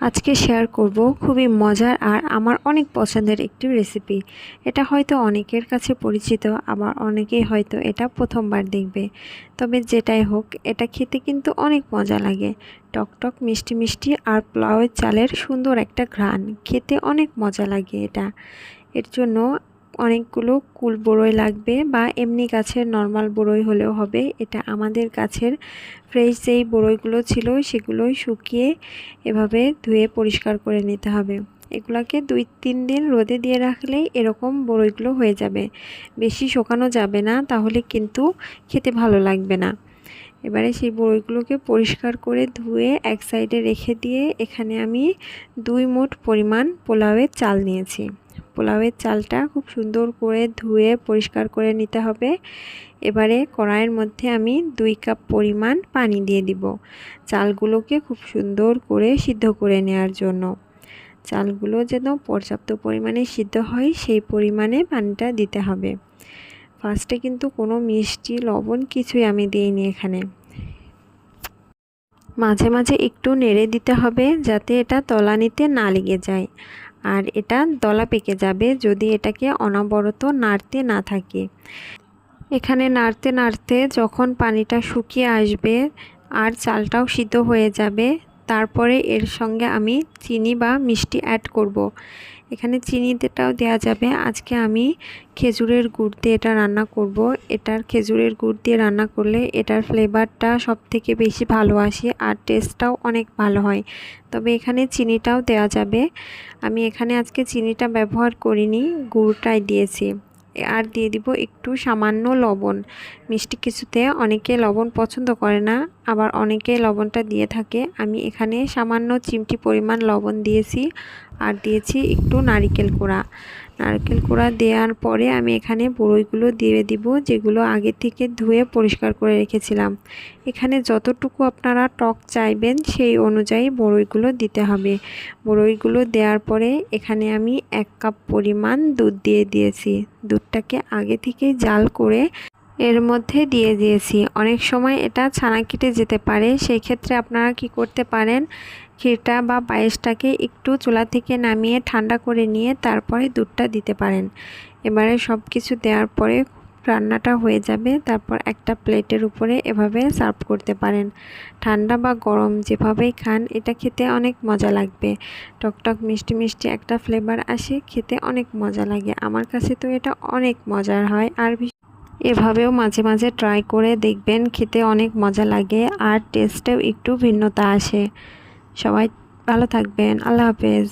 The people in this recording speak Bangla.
আজকে শেয়ার করব খুবই মজার আর আমার অনেক পছন্দের একটি রেসিপি। এটা হয়তো অনেকের কাছে পরিচিত, আবার অনেকেই হয়তো এটা প্রথমবার দেখবে। তবে যেটাই হোক, এটা খেতে কিন্তু অনেক মজা লাগে। টকটক মিষ্টি মিষ্টি আর পোলাওয়ের চালের সুন্দর একটা ঘ্রাণ, খেতে অনেক মজা লাগে এটা। এর জন্য অনেকগুলো কুল বড়ই লাগবে, বা এমনি গাছের নর্মাল বড়ই হলেও হবে। এটা আমাদের গাছের ফ্রেশ যেই বড়ইগুলো ছিল সেগুলোই শুকিয়ে এভাবে ধুয়ে পরিষ্কার করে নিতে হবে। এগুলাকে 2-3 দিন রোদে দিয়ে রাখলেই এরকম বড়ইগুলো হয়ে যাবে। বেশি শুকানো যাবে না, তাহলে কিন্তু খেতে ভালো লাগবে না। এবারে সেই বড়ইগুলোকে পরিষ্কার করে ধুয়ে এক সাইডে রেখে দিয়ে এখানে আমি 2 মুঠ পরিমাণ পোলাওয়ের চাল নিয়েছি। পোলাওয়ের চালটা খুব সুন্দর করে ধুয়ে পরিষ্কার করে নিতে হবে। এবারে কড়াইয়ের মধ্যে আমি 2 কাপ পরিমাণ পানি দিয়ে দিব, চালগুলোকে খুব সুন্দর করে সিদ্ধ করে নেওয়ার জন্য। চালগুলো যেন পর্যাপ্ত পরিমাণে সিদ্ধ হয় সেই পরিমাণে পানিটা দিতে হবে। ফার্স্টে কিন্তু কোনো মিষ্টি লবণ কিছুই আমি দিইনি এখানে। মাঝে মাঝে একটু নেড়ে দিতে হবে যাতে এটা তলানিতে না লেগে যায়, আর এটা দলা পেকে যাবে যদি এটাকে অনবরত নাড়তে না থাকে। এখানে নাড়তে নাড়তে যখন পানিটা শুকিয়ে আসবে আর চালটাও সিদ্ধ হয়ে যাবে, তারপরে এর সঙ্গে আমি চিনি বা মিষ্টি অ্যাড করব। এখানে চিনিটাও দেওয়া যাবে। আজকে আমি খেজুরের গুড় দিয়ে এটা রান্না করব। এটার খেজুরের গুড় দিয়ে রান্না করলে এটার ফ্লেভারটা সবথেকে বেশি ভালো আসে আর টেস্টটাও অনেক ভালো হয়। তবে এখানে চিনিটাও দেওয়া যাবে। আমি এখানে আজকে চিনিটা ব্যবহার করিনি, গুড়টাই দিয়েছি। আর দিয়ে দিব একটু সামান্য লবণ। মিষ্টি কিছুতে অনেকে লবণ পছন্দ করে না, আবার অনেকে লবণটা দিয়ে থাকে। আমি এখানে সামান্য চিমটি পরিমাণ লবণ দিয়েছি, আর দিয়েছি একটু নারকেল কোড়া। নারকেল কোড়া দেওয়ার পরে আমি এখানে বড়ইগুলো দিয়ে দিব, যেগুলো আগে থেকে ধুয়ে পরিষ্কার করে রেখেছিলাম। এখানে যতটুকু আপনারা টক চাইবেন সেই অনুযায়ী বড়ইগুলো দিতে হবে। বড়ইগুলো দেওয়ার পরে এখানে আমি 1 কাপ পরিমাণ দুধ দিয়ে দিয়েছি। দুধটাকে আগে থেকেই জাল করে এর মধ্যে দিয়ে দিয়েছি। অনেক সময় এটা ছানা কেটে যেতে পারে, সেই ক্ষেত্রে আপনারা কি করতে পারেন, ক্ষীরটা বা পায়েসটাকে একটু চুলা থেকে নামিয়ে ঠান্ডা করে নিয়ে তারপরে দুধটা দিতে পারেন। এবারে সব কিছু দেওয়ার পরে রান্নাটা হয়ে যাবে, তারপর একটা প্লেটের উপরে এভাবে সার্ভ করতে পারেন। ঠান্ডা বা গরম যেভাবেই খান, এটা খেতে অনেক মজা লাগবে। টকটক মিষ্টি মিষ্টি একটা ফ্লেভার আসে, খেতে অনেক মজা লাগে। আমার কাছে তো এটা অনেক মজার হয়। আর এভাবেও মাঝে মাঝে ট্রাই করে দেখবেন, খেতে অনেক মজা লাগে আর টেস্টেও একটু ভিন্নতা আসে। সবাই ভালো থাকবেন। আল্লাহ হাফেজ।